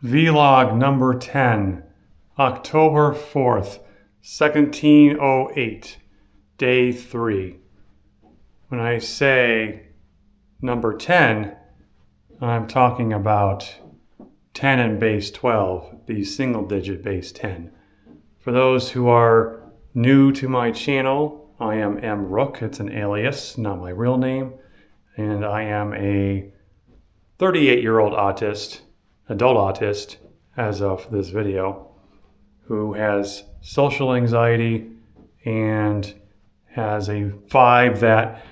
Vlog number 10, October 4th, 1708, day 3. When I say number 10, I'm talking about 10 and base 12, the single digit base 10. For those who are new to my channel, I am M. Rook. It's an alias, not my real name. And I am a 38-year-old autist, adult autist, as of this video, who has social anxiety and has a vibe that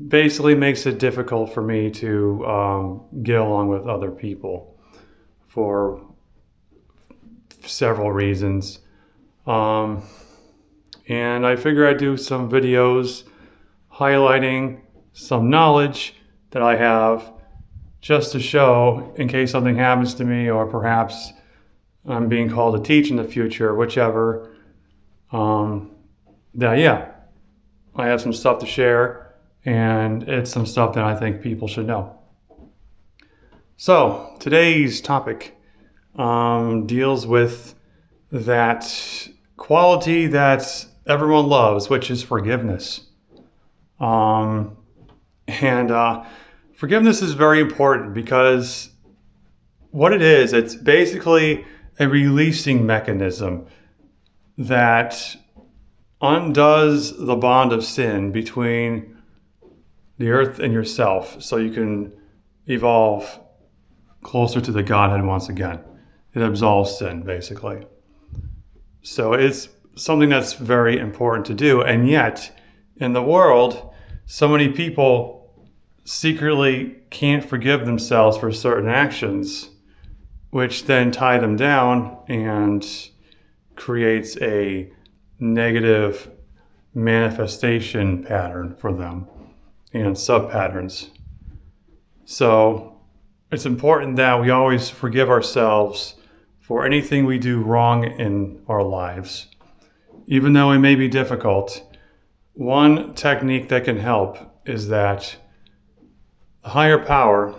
basically makes it difficult for me to get along with other people for several reasons. And I figure I'd do some videos highlighting some knowledge that I have just to show in case something happens to me, or perhaps I'm being called to teach in the future, whichever. I have some stuff to share, and it's some stuff that I think people should know. So today's topic deals with that quality that everyone loves, which is forgiveness. Forgiveness is very important because what it is, it's basically a releasing mechanism that undoes the bond of sin between the earth and yourself, so you can evolve closer to the Godhead once again. It absolves sin, basically. So it's something that's very important to do, and yet in the world, so many people secretly can't forgive themselves for certain actions, which then tie them down and creates a negative manifestation pattern for them and sub-patterns. So it's important that we always forgive ourselves for anything we do wrong in our lives. Even though it may be difficult, one technique that can help is that the higher power,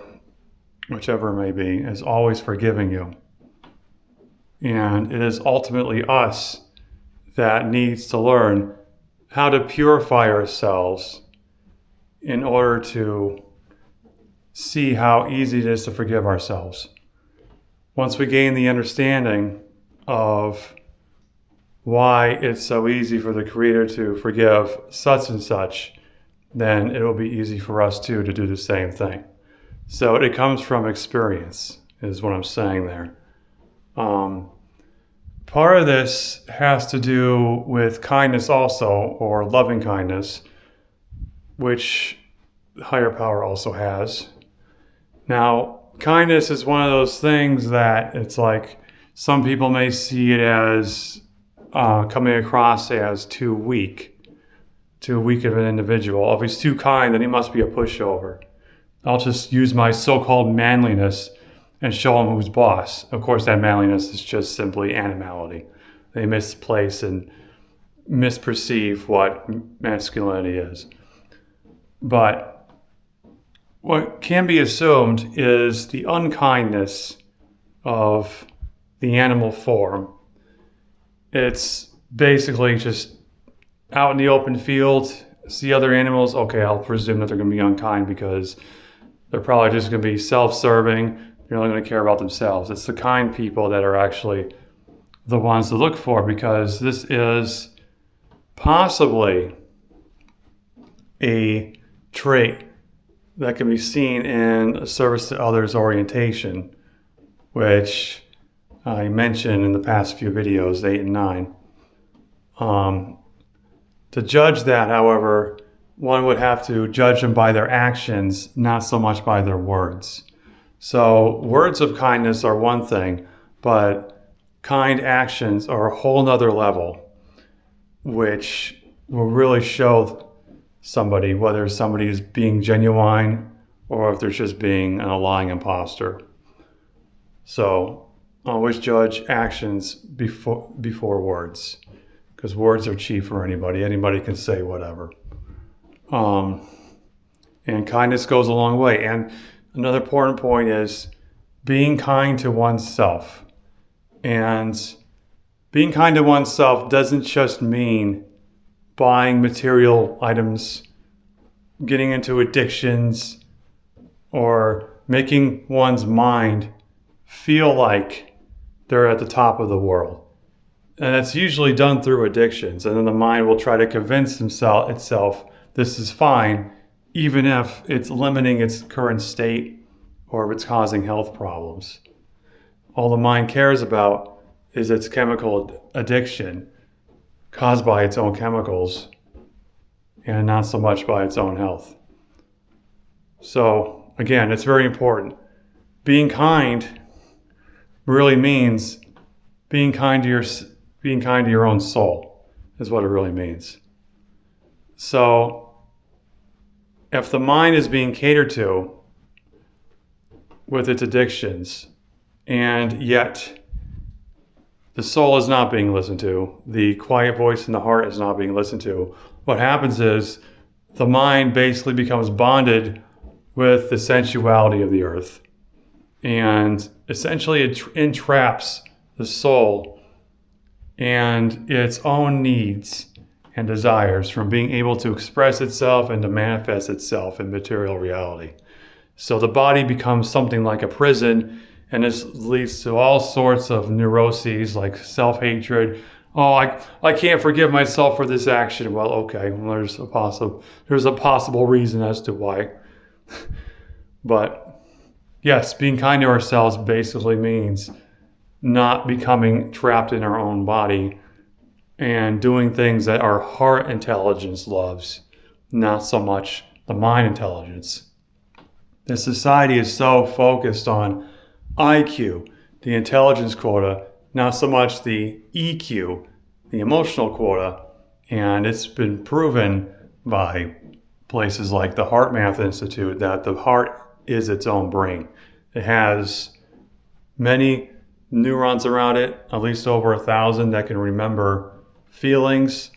whichever it may be, is always forgiving you. And it is ultimately us that needs to learn how to purify ourselves in order to see how easy it is to forgive ourselves. Once we gain the understanding of why it's so easy for the Creator to forgive such and such, then it will be easy for us too to do the same thing. So it comes from experience, is what I'm saying there. Part of this has to do with kindness also, or loving kindness, which the higher power also has. Now, kindness is one of those things that it's like some people may see it as coming across as too weak of an individual. If he's too kind, then he must be a pushover. I'll just use my so-called manliness and show him who's boss. Of course, that manliness is just simply animality. They misplace and misperceive what masculinity is. But what can be assumed is the unkindness of the animal form. It's basically just out in the open field, see other animals, okay, I'll presume that they're going to be unkind because they're probably just going to be self-serving. They're only going to care about themselves. It's the kind people that are actually the ones to look for, because this is possibly a trait that can be seen in a service to others orientation, which I mentioned in the past few videos, 8 and 9. To judge that, however, one would have to judge them by their actions, not so much by their words. So words of kindness are one thing, but kind actions are a whole nother level, which will really show somebody whether somebody is being genuine or if they're just being a lying imposter. So always judge actions before words, because words are cheap for anybody. Anybody can say whatever. And kindness goes a long way. And another important point is being kind to oneself. And being kind to oneself doesn't just mean buying material items, getting into addictions, or making one's mind feel like they're at the top of the world. And it's usually done through addictions. And then the mind will try to convince itself this is fine, even if it's limiting its current state or if it's causing health problems. All the mind cares about is its chemical addiction caused by its own chemicals and not so much by its own health. So again, it's very important. Being kind really means being kind to your own soul is what it really means. So if the mind is being catered to with its addictions, and yet the soul is not being listened to, the quiet voice in the heart is not being listened to, what happens is the mind basically becomes bonded with the sensuality of the earth. And essentially it entraps the soul and its own needs and desires from being able to express itself and to manifest itself in material reality. So the body becomes something like a prison, and this leads to all sorts of neuroses like self-hatred. Oh, I can't forgive myself for this action. Well, okay, well, there's a possible reason as to why. But yes, being kind to ourselves basically means not becoming trapped in our own body and doing things that our heart intelligence loves, not so much the mind intelligence. This society is so focused on IQ, the intelligence quota, not so much the EQ, the emotional quota. And it's been proven by places like the Heart Math Institute that the heart is its own brain. It has many neurons around it, at least over 1,000, that can remember feelings.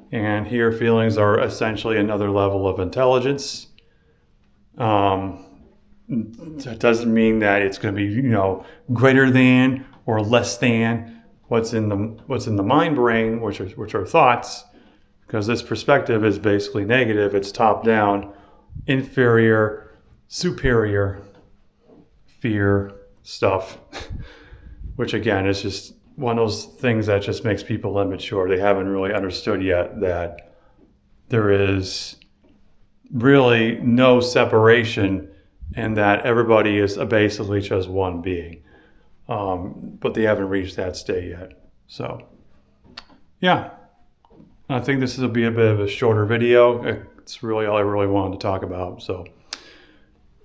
And here feelings are essentially another level of intelligence. That doesn't mean that it's going to be, greater than or less than what's in the mind brain, which are thoughts, because this perspective is basically negative. It's top down, inferior, superior, fear stuff, which again is just one of those things that just makes people immature. They haven't really understood yet that there is really no separation and that everybody is basically just one being. But they haven't reached that state yet. So, yeah, I think this will be a bit of a shorter video. It's really all I really wanted to talk about. So,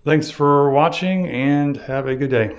thanks for watching and have a good day.